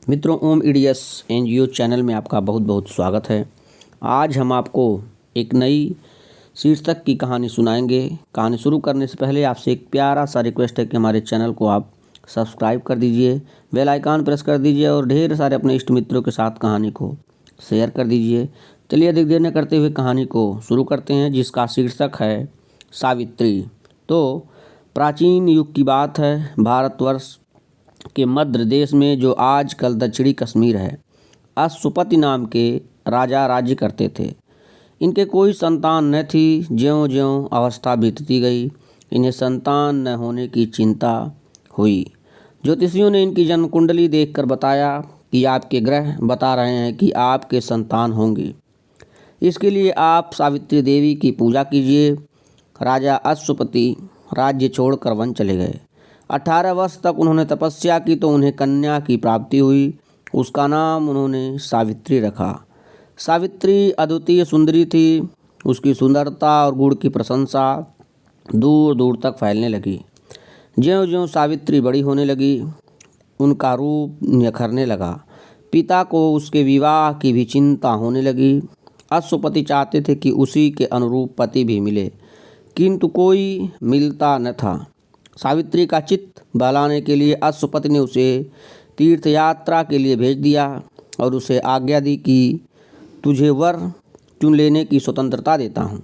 मित्रों, ओम EDS NGO channel में आपका बहुत बहुत स्वागत है। आज हम आपको एक नई शीर्षक की कहानी सुनाएंगे। कहानी शुरू करने से पहले आपसे एक प्यारा सा रिक्वेस्ट है कि हमारे चैनल को आप सब्सक्राइब कर दीजिए, बेल आइकन प्रेस कर दीजिए और ढेर सारे अपने इष्ट मित्रों के साथ कहानी को शेयर कर दीजिए। चलिए अधिक देर न करते हुए कहानी को शुरू करते हैं, जिसका शीर्षक है सावित्री। तो प्राचीन युग की बात है। भारतवर्ष के मध्य देश में, जो आजकल दक्षिणी कश्मीर है, अश्वपति नाम के राजा राज्य करते थे। इनके कोई संतान न थी। ज्यों-ज्यों अवस्था बीतती गई, इन्हें संतान न होने की चिंता हुई। ज्योतिषियों ने इनकी जन्म कुंडली देखकर बताया कि आपके ग्रह बता रहे हैं कि आपके संतान होंगे। इसके लिए आप सावित्री देवी की पूजा कीजिए। राजा अश्वपति राज्य छोड़कर वन चले गए। 18 वर्ष तक उन्होंने तपस्या की तो उन्हें कन्या की प्राप्ति हुई। उसका नाम उन्होंने सावित्री रखा। सावित्री अद्वितीय सुंदरी थी। उसकी सुंदरता और गुण की प्रशंसा दूर दूर तक फैलने लगी। ज्यों-ज्यों सावित्री बड़ी होने लगी, उनका रूप निखरने लगा। पिता को उसके विवाह की भी चिंता होने लगी। अश्वपति चाहते थे कि उसी के अनुरूप पति भी मिले, किंतु कोई मिलता न था। सावित्री का चित्त बहलाने के लिए अश्वपति ने उसे तीर्थ यात्रा के लिए भेज दिया और उसे आज्ञा दी कि तुझे वर चुन लेने की स्वतंत्रता देता हूँ।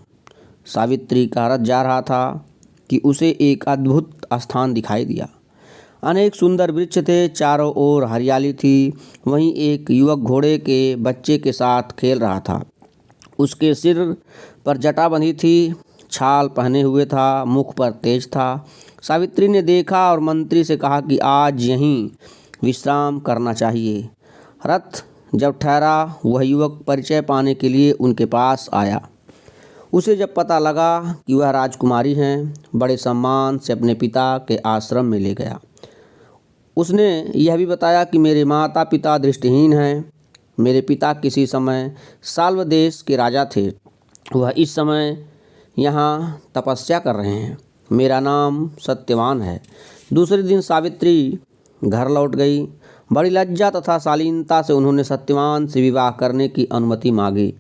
सावित्री का रथ जा रहा था कि उसे एक अद्भुत स्थान दिखाई दिया। अनेक सुंदर वृक्ष थे, चारों ओर हरियाली थी। वहीं एक युवक घोड़े के बच्चे के साथ खेल रहा था। उसके सिर पर जटा बंधी थी, छाल पहने हुए था, मुख पर तेज था। सावित्री ने देखा और मंत्री से कहा कि आज यहीं विश्राम करना चाहिए। रथ जब ठहरा, वह युवक परिचय पाने के लिए उनके पास आया। उसे जब पता लगा कि वह राजकुमारी हैं, बड़े सम्मान से अपने पिता के आश्रम में ले गया। उसने यह भी बताया कि मेरे माता पिता दृष्टिहीन हैं। मेरे पिता किसी समय साल्व देश के राजा थे। वह इस समय यहाँ तपस्या कर रहे हैं। मेरा नाम सत्यवान है। दूसरे दिन सावित्री घर लौट गई। बड़ी लज्जा तथा शालीनता से उन्होंने सत्यवान से विवाह करने की अनुमति मांगी।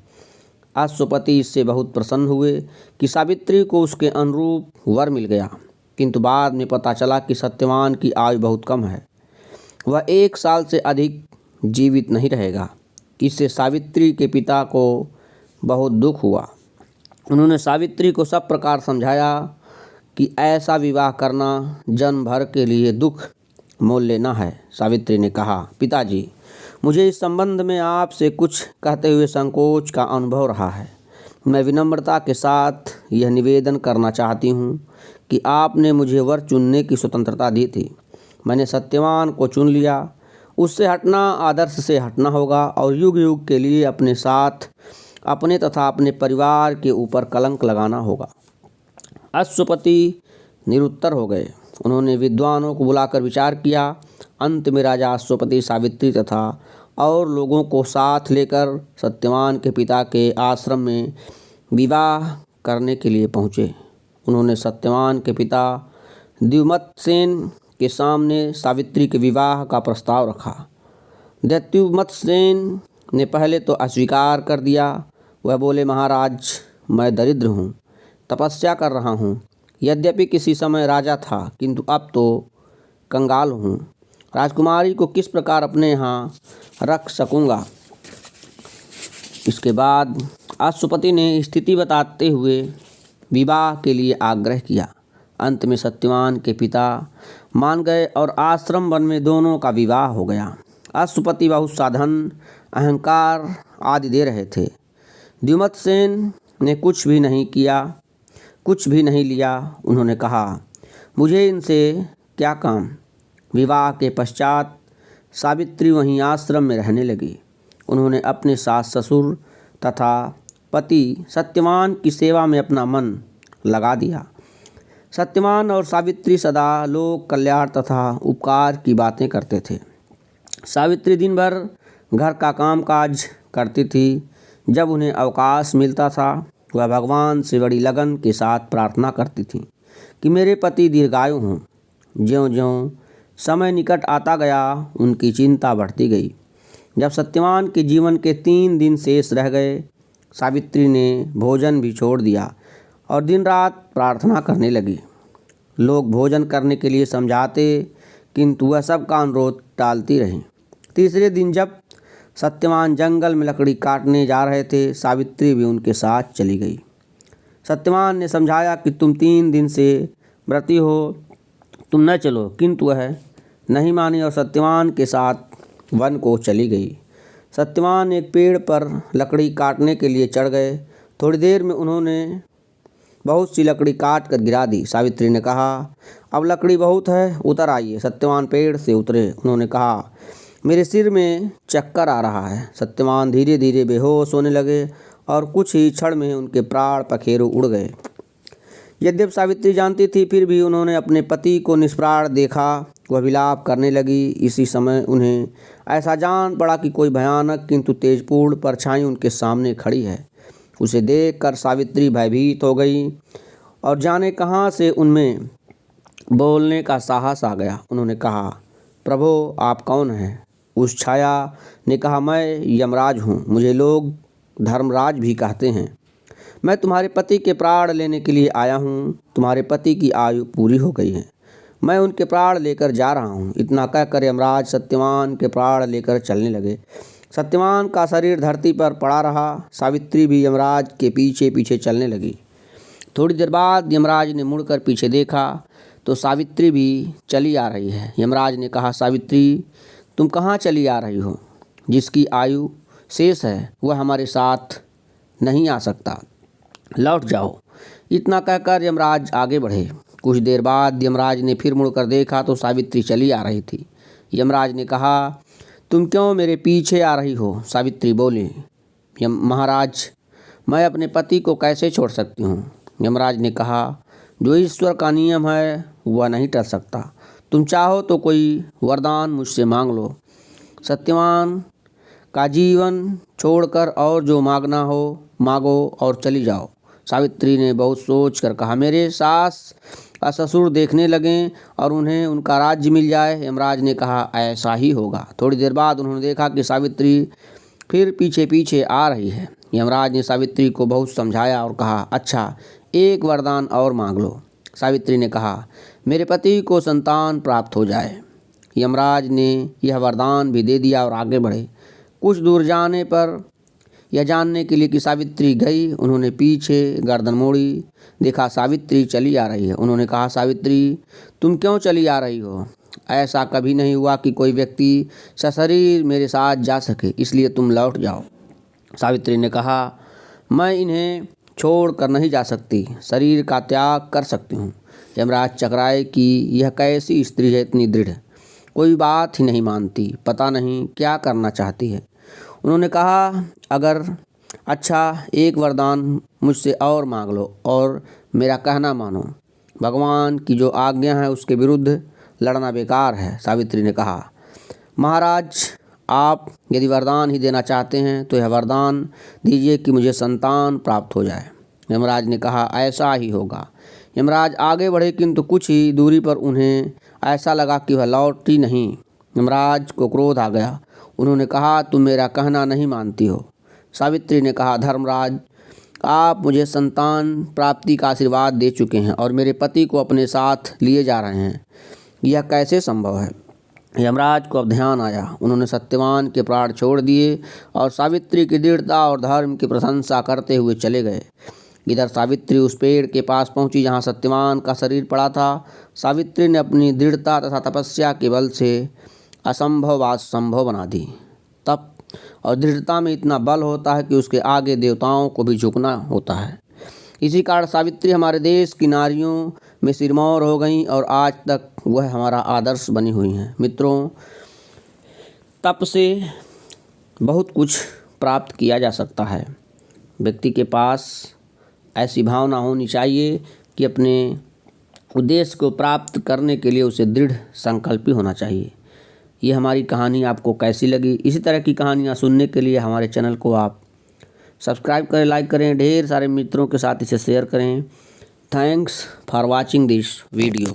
अश्वपति इससे बहुत प्रसन्न हुए कि सावित्री को उसके अनुरूप वर मिल गया, किंतु बाद में पता चला कि सत्यवान की आयु बहुत कम है। वह 1 साल से अधिक जीवित नहीं रहेगा। इससे सावित्री के पिता को बहुत दुख हुआ। उन्होंने सावित्री को सब प्रकार समझाया कि ऐसा विवाह करना जन्म भर के लिए दुख मोल लेना है। सावित्री ने कहा, पिताजी, मुझे इस संबंध में आपसे कुछ कहते हुए संकोच का अनुभव रहा है। मैं विनम्रता के साथ यह निवेदन करना चाहती हूँ कि आपने मुझे वर चुनने की स्वतंत्रता दी थी। मैंने सत्यवान को चुन लिया। उससे हटना आदर्श से हटना होगा और युग युग के लिए अपने साथ अपने तथा अपने परिवार के ऊपर कलंक लगाना होगा। अश्वपति निरुत्तर हो गए। उन्होंने विद्वानों को बुलाकर विचार किया। अंत में राजा अश्वपति सावित्री तथा और लोगों को साथ लेकर सत्यवान के पिता के आश्रम में विवाह करने के लिए पहुँचे। उन्होंने सत्यवान के पिता द्युमत्सेन के सामने सावित्री के विवाह का प्रस्ताव रखा। द्युमत्सेन ने पहले तो अस्वीकार कर दिया। वह बोले, महाराज, मैं दरिद्र हूँ, तपस्या कर रहा हूँ। यद्यपि किसी समय राजा था, किंतु अब तो कंगाल हूँ। राजकुमारी को किस प्रकार अपने यहाँ रख सकूँगा। इसके बाद अश्वपति ने स्थिति बताते हुए विवाह के लिए आग्रह किया। अंत में सत्यवान के पिता मान गए और आश्रम वन में दोनों का विवाह हो गया। अश्वपति बहुत साधन, अहंकार आदि दे रहे थे। द्युमत्सेन ने कुछ भी नहीं लिया। उन्होंने कहा, मुझे इनसे क्या काम। विवाह के पश्चात सावित्री वहीं आश्रम में रहने लगी। उन्होंने अपने सास ससुर तथा पति सत्यवान की सेवा में अपना मन लगा दिया। सत्यवान और सावित्री सदा लोक कल्याण तथा उपकार की बातें करते थे। सावित्री दिन भर घर का कामकाज करती थी। जब उन्हें अवकाश मिलता था, वह भगवान से बड़ी लगन के साथ प्रार्थना करती थी कि मेरे पति दीर्घायु हों। ज्यों-ज्यों समय निकट आता गया, उनकी चिंता बढ़ती गई। जब सत्यवान के जीवन के 3 दिन शेष रह गए, सावित्री ने भोजन भी छोड़ दिया और दिन रात प्रार्थना करने लगी। लोग भोजन करने के लिए समझाते, किंतु वह सबका अनुरोध टालती रहीं। तीसरे दिन जब सत्यवान जंगल में लकड़ी काटने जा रहे थे, सावित्री भी उनके साथ चली गई। सत्यवान ने समझाया कि तुम 3 दिन से व्रती हो, तुम न चलो, किंतु वह नहीं मानी और सत्यवान के साथ वन को चली गई। सत्यवान एक पेड़ पर लकड़ी काटने के लिए चढ़ गए। थोड़ी देर में उन्होंने बहुत सी लकड़ी काट कर गिरा दी। सावित्री ने कहा, अब लकड़ी बहुत है, उतर आइए। सत्यवान पेड़ से उतरे। उन्होंने कहा, मेरे सिर में चक्कर आ रहा है। सत्यवान धीरे धीरे बेहोश होने लगे और कुछ ही क्षण में उनके प्राण पखेरु उड़ गए। यद्यपि सावित्री जानती थी, फिर भी उन्होंने अपने पति को निष्प्राण देखा। वह विलाप करने लगी। इसी समय उन्हें ऐसा जान पड़ा कि कोई भयानक किंतु तेजपूर्ण परछाई उनके सामने खड़ी है। उसे देखकर सावित्री भयभीत हो गई और जाने कहाँ से उनमें बोलने का साहस आ गया। उन्होंने कहा, प्रभो, आप कौन हैं? उस छाया ने कहा, मैं यमराज हूँ, मुझे लोग धर्मराज भी कहते हैं। मैं तुम्हारे पति के प्राण लेने के लिए आया हूँ। तुम्हारे पति की आयु पूरी हो गई है, मैं उनके प्राण लेकर जा रहा हूँ। इतना कहकर यमराज सत्यवान के प्राण लेकर चलने लगे। सत्यवान का शरीर धरती पर पड़ा रहा। सावित्री भी यमराज के पीछे पीछे चलने लगी। थोड़ी देर बाद यमराज ने मुड़कर पीछे देखा तो सावित्री भी चली आ रही है। यमराज ने कहा, सावित्री, तुम कहाँ चली आ रही हो? जिसकी आयु शेष है वह हमारे साथ नहीं आ सकता, लौट जाओ। इतना कहकर यमराज आगे बढ़े। कुछ देर बाद यमराज ने फिर मुड़कर देखा तो सावित्री चली आ रही थी। यमराज ने कहा, तुम क्यों मेरे पीछे आ रही हो? सावित्री बोली, महाराज, मैं अपने पति को कैसे छोड़ सकती हूँ? यमराज ने कहा, जो ईश्वर का नियम है वह नहीं टल सकता। तुम चाहो तो कोई वरदान मुझसे मांग लो। सत्यवान का जीवन छोड़कर और जो मांगना हो मांगो और चली जाओ। सावित्री ने बहुत सोच कर कहा, मेरे सास और ससुर देखने लगें और उन्हें उनका राज्य मिल जाए। यमराज ने कहा, ऐसा ही होगा। थोड़ी देर बाद उन्होंने देखा कि सावित्री फिर पीछे पीछे आ रही है। यमराज ने सावित्री को बहुत समझाया और कहा, अच्छा, एक वरदान और मांग लो। सावित्री ने कहा, मेरे पति को संतान प्राप्त हो जाए। यमराज ने यह वरदान भी दे दिया और आगे बढ़े। कुछ दूर जाने पर यह जानने के लिए कि सावित्री गई, उन्होंने पीछे गर्दन मोड़ी। देखा सावित्री चली आ रही है। उन्होंने कहा, सावित्री, तुम क्यों चली आ रही हो? ऐसा कभी नहीं हुआ कि कोई व्यक्ति सशरीर मेरे साथ जा सके, इसलिए तुम लौट जाओ। सावित्री ने कहा, मैं इन्हें छोड़ कर नहीं जा सकती, शरीर का त्याग कर सकती हूँ। यमराज चकराए कि यह कैसी स्त्री है, इतनी दृढ़, कोई बात ही नहीं मानती, पता नहीं क्या करना चाहती है। उन्होंने कहा, अगर अच्छा, एक वरदान मुझसे और मांग लो और मेरा कहना मानो। भगवान की जो आज्ञा है उसके विरुद्ध लड़ना बेकार है। सावित्री ने कहा, महाराज, आप यदि वरदान ही देना चाहते हैं तो यह वरदान दीजिए कि मुझे संतान प्राप्त हो जाए। यमराज ने कहा, ऐसा ही होगा। यमराज आगे बढ़े, किंतु कुछ ही दूरी पर उन्हें ऐसा लगा कि वह लौटी नहीं। यमराज को क्रोध आ गया। उन्होंने कहा, तुम मेरा कहना नहीं मानती हो। सावित्री ने कहा, धर्मराज, आप मुझे संतान प्राप्ति का आशीर्वाद दे चुके हैं और मेरे पति को अपने साथ लिए जा रहे हैं, यह कैसे संभव है? यमराज को अब ध्यान आया। उन्होंने सत्यवान के प्राण छोड़ दिए और सावित्री की दृढ़ता और धर्म की प्रशंसा करते हुए चले गए। इधर सावित्री उस पेड़ के पास पहुंची जहां सत्यवान का शरीर पड़ा था। सावित्री ने अपनी दृढ़ता तथा तपस्या के बल से असंभव बात संभव बना दी। तप और दृढ़ता में इतना बल होता है कि उसके आगे देवताओं को भी झुकना होता है। इसी कारण सावित्री हमारे देश की नारियों में सिरमौर हो गईं और आज तक वह हमारा आदर्श बनी हुई हैं। मित्रों, तप से बहुत कुछ प्राप्त किया जा सकता है। व्यक्ति के पास ऐसी भावना होनी चाहिए कि अपने उद्देश्य को प्राप्त करने के लिए उसे दृढ़ संकल्पी होना चाहिए। ये हमारी कहानी आपको कैसी लगी? इसी तरह की कहानियाँ सुनने के लिए हमारे चैनल को आप सब्सक्राइब करें, लाइक करें, ढेर सारे मित्रों के साथ इसे शेयर करें। Thanks for watching this video.